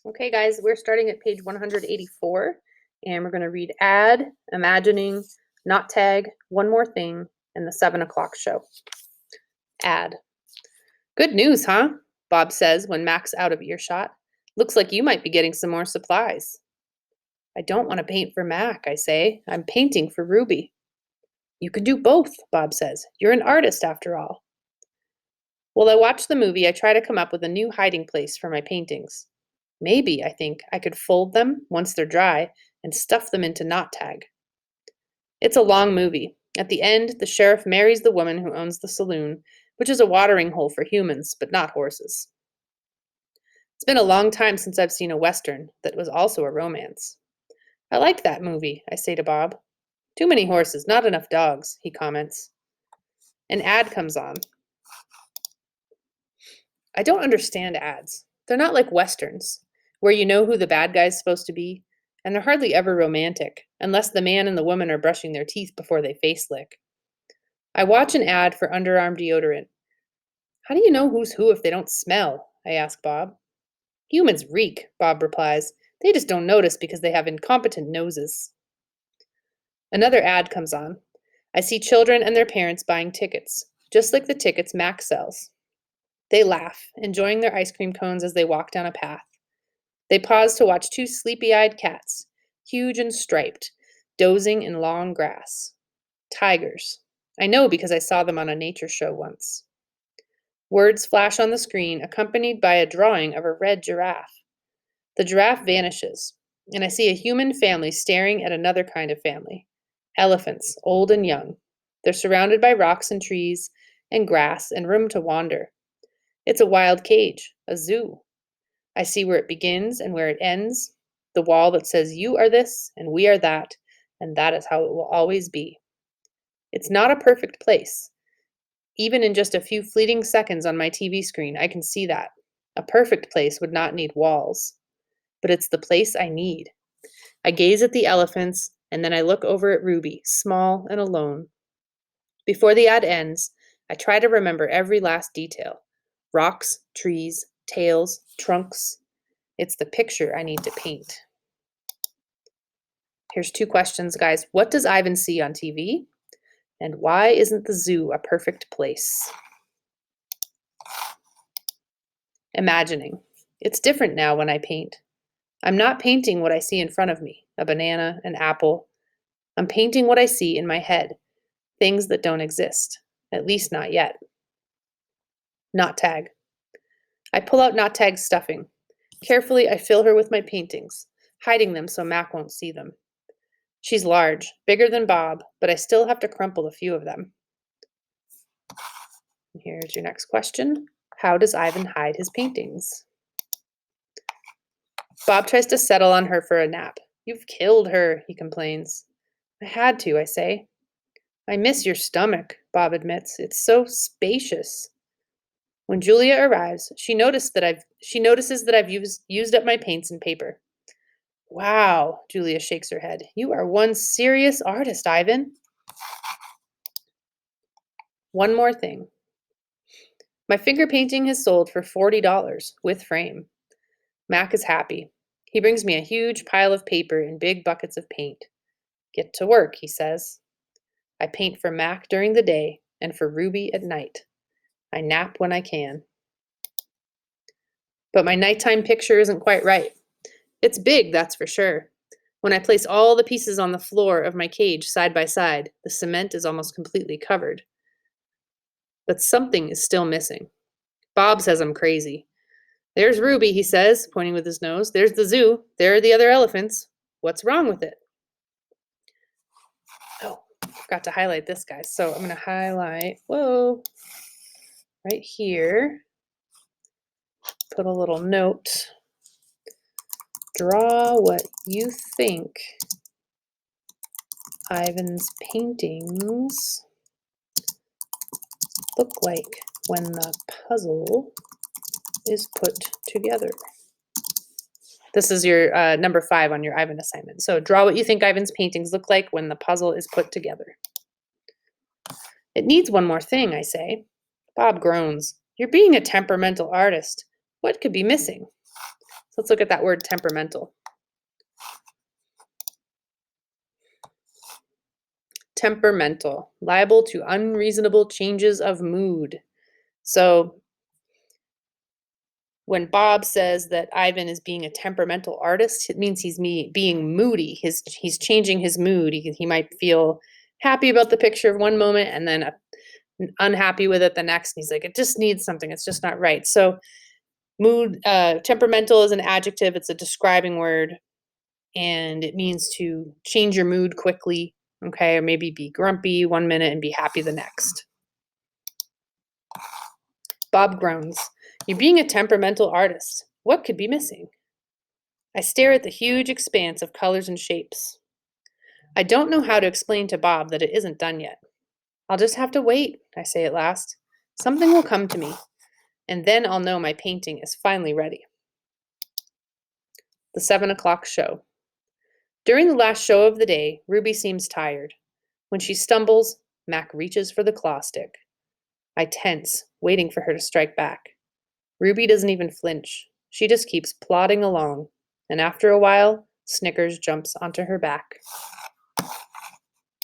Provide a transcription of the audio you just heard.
Okay, guys, we're starting at page 184, and we're going to read Add, Imagining, Not Tag, One More Thing, and the 7 o'clock show. Add. Good news, huh? Bob says when Mac's out of earshot. Looks like you might be getting some more supplies. I don't want to paint for Mac, I say. I'm painting for Ruby. You can do both, Bob says. You're an artist after all. While I watch the movie, I try to come up with a new hiding place for my paintings. Maybe, I think, I could fold them once they're dry and stuff them into knot tag. It's a long movie. At the end, the sheriff marries the woman who owns the saloon, which is a watering hole for humans, but not horses. It's been a long time since I've seen a Western that was also a romance. I liked that movie, I say to Bob. Too many horses, not enough dogs, he comments. An ad comes on. I don't understand ads. They're not like Westerns, where you know who the bad guy's supposed to be, and they're hardly ever romantic, unless the man and the woman are brushing their teeth before they face lick. I watch an ad for underarm deodorant. How do you know who's who if they don't smell? I ask Bob. Humans reek, Bob replies. They just don't notice because they have incompetent noses. Another ad comes on. I see children and their parents buying tickets, just like the tickets Mac sells. They laugh, enjoying their ice cream cones as they walk down a path. They pause to watch two sleepy-eyed cats, huge and striped, dozing in long grass. Tigers. I know because I saw them on a nature show once. Words flash on the screen, accompanied by a drawing of a red giraffe. The giraffe vanishes, and I see a human family staring at another kind of family. Elephants, old and young. They're surrounded by rocks and trees and grass and room to wander. It's a wild cage, a zoo. I see where it begins and where it ends, the wall that says you are this and we are that, and that is how it will always be. It's not a perfect place. Even in just a few fleeting seconds on my TV screen, I can see that. A perfect place would not need walls, but it's the place I need. I gaze at the elephants, and then I look over at Ruby, small and alone. Before the ad ends, I try to remember every last detail. Rocks, trees, tails, trunks. It's the picture I need to paint. Here's 2 questions, guys. What does Ivan see on TV? And why isn't the zoo a perfect place? Imagining. It's different now when I paint. I'm not painting what I see in front of me, a banana, an apple. I'm painting what I see in my head, things that don't exist, at least not yet. Knot tag. I pull out knot tag's stuffing. Carefully, I fill her with my paintings, hiding them so Mac won't see them. She's large, bigger than Bob, but I still have to crumple a few of them. Here's your next question. How does Ivan hide his paintings? Bob tries to settle on her for a nap. You've killed her, he complains. I had to, I say. I miss your stomach, Bob admits. It's so spacious. When Julia arrives, she notices that I've used up my paints and paper. Wow, Julia shakes her head. You are one serious artist, Ivan. One more thing. My finger painting has sold for $40 with frame. Mac is happy. He brings me a huge pile of paper and big buckets of paint. Get to work, he says. I paint for Mac during the day and for Ruby at night. I nap when I can. But my nighttime picture isn't quite right. It's big, that's for sure. When I place all the pieces on the floor of my cage side by side, the cement is almost completely covered. But something is still missing. Bob says I'm crazy. There's Ruby, he says, pointing with his nose. There's the zoo. There are the other elephants. What's wrong with it? Oh, I forgot to highlight this, guys. So I'm going to highlight, right here. Put a little note. Draw what you think Ivan's paintings look like when the puzzle is put together. This is your number 5 on your Ivan assignment. So draw what you think Ivan's paintings look like when the puzzle is put together. It needs one more thing, I say. Bob groans. You're being a temperamental artist. What could be missing? Let's look at that word temperamental. Temperamental, liable to unreasonable changes of mood. So when Bob says that Ivan is being a temperamental artist, it means he's being moody. He's changing his mood. He might feel happy about the picture of one moment and then unhappy with it the next. He's like, it just needs something. It's just not right. So mood, temperamental is an adjective. It's a describing word, and it means to change your mood quickly. Okay, or maybe be grumpy one minute and be happy the next. Bob groans. You're being a temperamental artist. What could be missing? I stare at the huge expanse of colors and shapes. I don't know how to explain to Bob that it isn't done yet. I'll just have to wait, I say at last. Something will come to me, and then I'll know my painting is finally ready. The 7 o'clock show. During the last show of the day, Ruby seems tired. When she stumbles, Mac reaches for the claw stick. I tense, waiting for her to strike back. Ruby doesn't even flinch. She just keeps plodding along, and after a while, Snickers jumps onto her back.